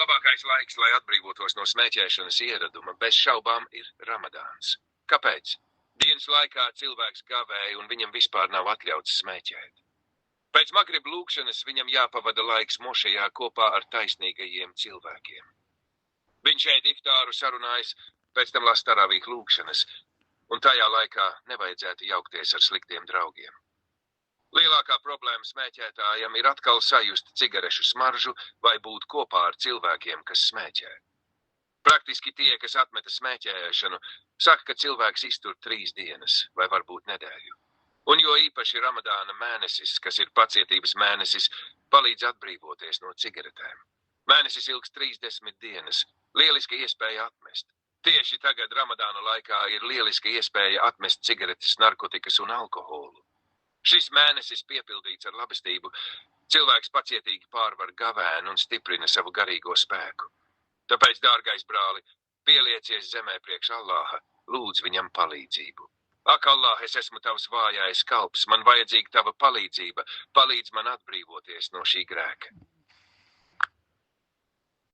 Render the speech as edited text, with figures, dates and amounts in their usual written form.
Labākais laiks, lai atbrīvotos no smēķēšanas ieraduma, bez šaubām ir Ramadāns. Kāpēc? Dienas laikā cilvēks gavēja un viņam vispār nav atļauts smēķēt. Pēc Magrib lūkšanas viņam jāpavada laiks mošajā kopā ar taisnīgajiem cilvēkiem. Viņš ēd iftāru, sarunājas, pēc tam las taravīh lūkšanas, un tajā laikā nevajadzētu jaukties ar sliktiem draugiem. Lielākā problēma smēķētājam ir atkal sajust cigarešu smaržu vai būt kopā ar cilvēkiem, kas smēķē. Praktiski tie, kas atmeta smēķēšanu, saka, ka cilvēks iztur 3 dienas vai varbūt nedēļu. Un jo īpaši Ramadāna mēnesis, kas ir pacietības mēnesis, palīdz atbrīvoties no cigaretēm. Mēnesis ilgs 30 dienas, lieliska iespēja atmest. Tieši tagad Ramadāna laikā ir lieliska iespēja atmest cigaretes, narkotikas un alkoholu. Šis mēnesis piepildīts ar labestību, cilvēks pacietīgi pārvar gavēnu un stiprina savu garīgo spēku. Tāpēc, dārgais brāli, pieliecies zemē priekš Allāha, lūdz viņam palīdzību. Ak, Allah, es esmu tavs vājais kalps, man vajadzīga tava palīdzība, palīdz man atbrīvoties no šī grēka.